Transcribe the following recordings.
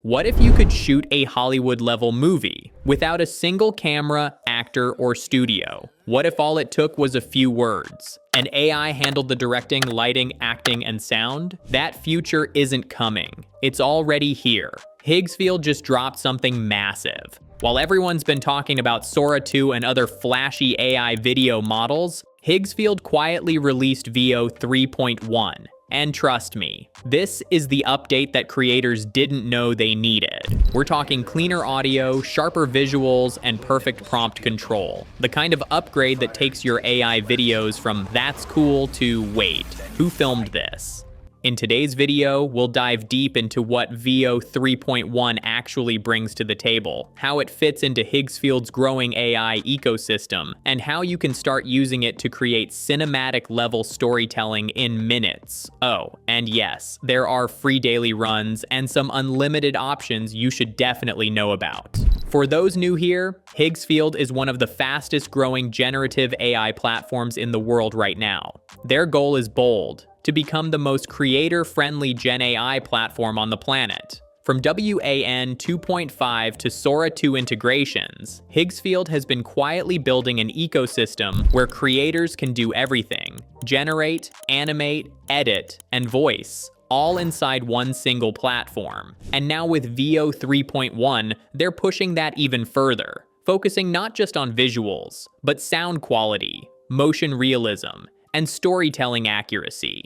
What if you could shoot a Hollywood-level movie without a single camera, actor, or studio? What if all it took was a few words? And AI handled the directing, lighting, acting, and sound? That future isn't coming. It's already here. Higgsfield just dropped something massive. While everyone's been talking about Sora 2 and other flashy AI video models, Higgsfield quietly released Veo 3.1. And trust me, this is the update that creators didn't know they needed. We're talking cleaner audio, sharper visuals, and perfect prompt control. The kind of upgrade that takes your AI videos from "that's cool" to "wait, who filmed this?" In today's video, we'll dive deep into what Veo 3.1 actually brings to the table, how it fits into Higgsfield's growing AI ecosystem, and how you can start using it to create cinematic-level storytelling in minutes. Oh, and yes, there are free daily runs and some unlimited options you should definitely know about. For those new here, Higgsfield is one of the fastest-growing generative AI platforms in the world right now. Their goal is bold: to become the most creator-friendly GenAI platform on the planet. From WAN 2.5 to Sora 2 integrations, Higgsfield has been quietly building an ecosystem where creators can do everything: generate, animate, edit, and voice, all inside one single platform. And now with Veo 3.1, they're pushing that even further, focusing not just on visuals, but sound quality, motion realism, and storytelling accuracy.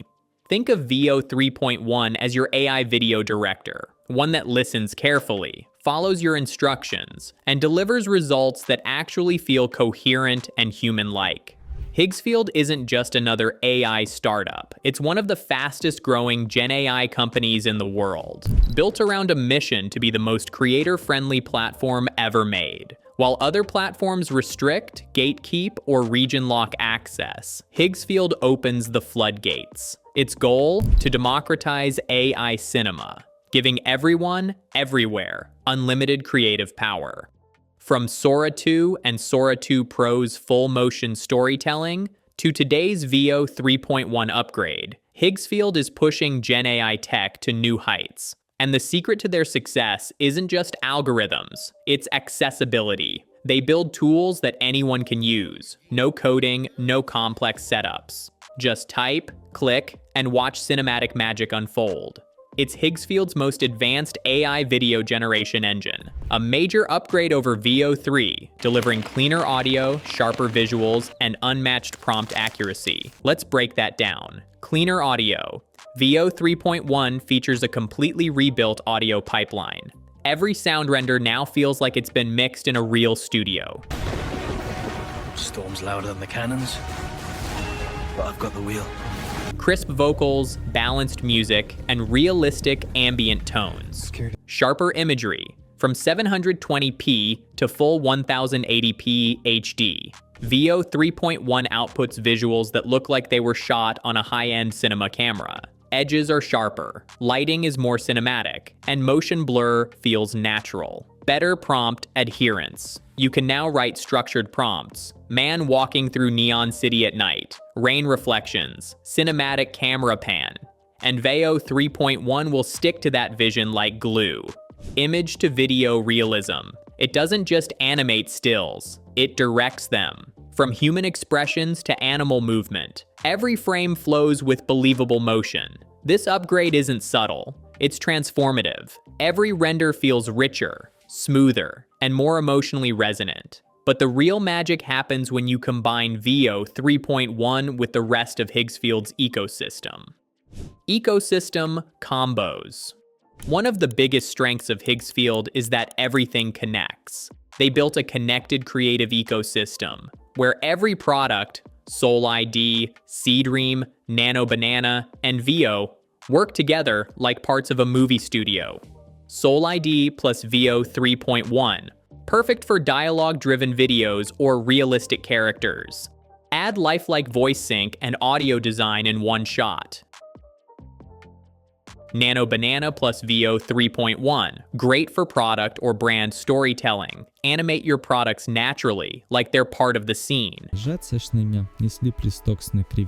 Think of Veo 3.1 as your AI video director, one that listens carefully, follows your instructions, and delivers results that actually feel coherent and human-like. Higgsfield isn't just another AI startup. It's one of the fastest-growing GenAI companies in the world, built around a mission to be the most creator-friendly platform ever made. While other platforms restrict, gatekeep, or region-lock access, Higgsfield opens the floodgates. Its goal? To democratize AI cinema, giving everyone, everywhere, unlimited creative power. From Sora 2 and Sora 2 Pro's full-motion storytelling to today's Veo 3.1 upgrade, Higgsfield is pushing GenAI tech to new heights. And the secret to their success isn't just algorithms, it's accessibility. They build tools that anyone can use. No coding, no complex setups. Just type, click, and watch cinematic magic unfold. It's Higgsfield's most advanced AI video generation engine, a major upgrade over Veo 3, delivering cleaner audio, sharper visuals, and unmatched prompt accuracy. Let's break that down. Cleaner audio. Veo 3.1 features a completely rebuilt audio pipeline. Every sound render now feels like it's been mixed in a real studio. Storm's louder than the cannons, but I've got the wheel. Crisp vocals, balanced music, and realistic ambient tones. Sharper imagery, from 720p to full 1080p HD. Veo 3.1 outputs visuals that look like they were shot on a high-end cinema camera. Edges are sharper, lighting is more cinematic, and motion blur feels natural. Better prompt adherence. You can now write structured prompts: man walking through neon city at night, rain reflections, cinematic camera pan. And Veo 3.1 will stick to that vision like glue. Image to video realism. It doesn't just animate stills, it directs them. From human expressions to animal movement, every frame flows with believable motion. This upgrade isn't subtle, it's transformative. Every render feels richer, smoother, and more emotionally resonant. But the real magic happens when you combine Veo 3.1 with the rest of Higgsfield's ecosystem. Ecosystem combos. One of the biggest strengths of Higgsfield is that everything connects. They built a connected creative ecosystem, where every product, Soul ID, Seedream, Nano Banana, and Veo work together like parts of a movie studio. Soul ID plus Veo 3.1, perfect for dialogue-driven videos or realistic characters. Add lifelike voice sync and audio design in one shot. Nano Banana plus Veo 3.1. Great for product or brand storytelling. Animate your products naturally, like they're part of the scene.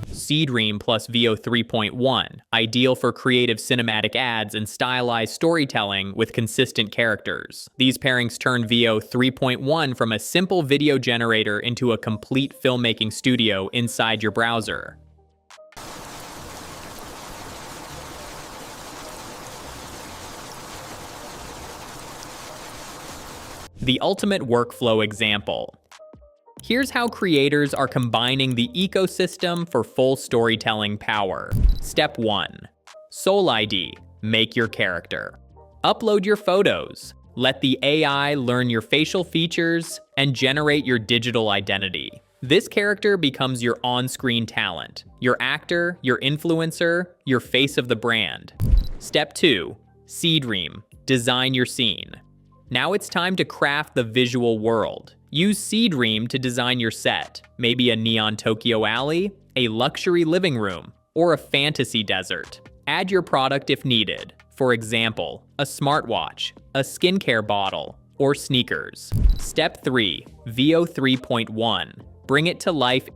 Seedream plus Veo 3.1. Ideal for creative cinematic ads and stylized storytelling with consistent characters. These pairings turn Veo 3.1 from a simple video generator into a complete filmmaking studio inside your browser. The ultimate workflow example. Here's how creators are combining the ecosystem for full storytelling power. Step 1. Soul ID. Make your character. Upload your photos. Let the AI learn your facial features and generate your digital identity. This character becomes your on-screen talent, your actor, your influencer, your face of the brand. Step 2. Seedream. Design your scene. Now it's time to craft the visual world. Use Seedream to design your set, maybe a neon Tokyo alley, a luxury living room, or a fantasy desert. Add your product if needed. For example, a smartwatch, a skincare bottle, or sneakers. Step 3. Veo 3.1. Bring it to life.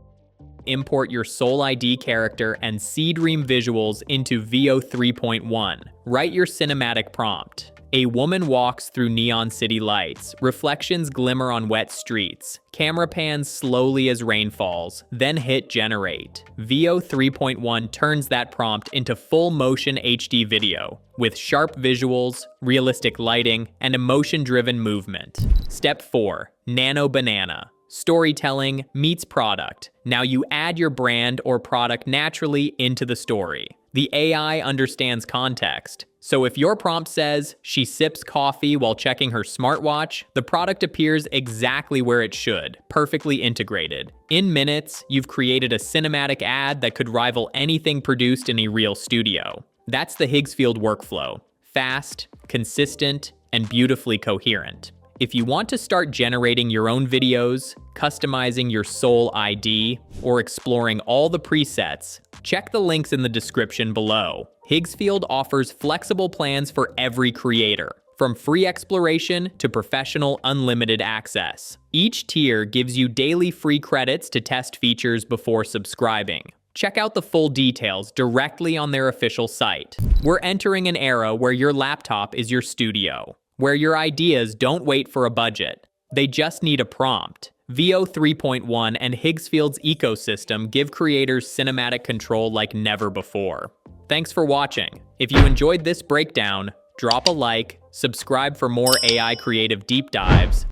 Import your Soul ID character and Seedream visuals into Veo 3.1. Write your cinematic prompt. A woman walks through neon city lights, reflections glimmer on wet streets, camera pans slowly as rain falls, then hit generate. Veo 3.1 turns that prompt into full motion HD video, with sharp visuals, realistic lighting, and emotion-driven movement. Step 4. Nano Banana. Storytelling meets product. Now you add your brand or product naturally into the story. The AI understands context. So if your prompt says, she sips coffee while checking her smartwatch, the product appears exactly where it should, perfectly integrated. In minutes, you've created a cinematic ad that could rival anything produced in a real studio. That's the Higgsfield workflow. Fast, consistent, and beautifully coherent. If you want to start generating your own videos, customizing your Soul ID, or exploring all the presets, check the links in the description below. Higgsfield offers flexible plans for every creator, from free exploration to professional unlimited access. Each tier gives you daily free credits to test features before subscribing. Check out the full details directly on their official site. We're entering an era where your laptop is your studio, where your ideas don't wait for a budget. They just need a prompt. Veo 3.1 and Higgsfield's ecosystem give creators cinematic control like never before. Thanks for watching. If you enjoyed this breakdown, drop a like, subscribe for more AI creative deep dives,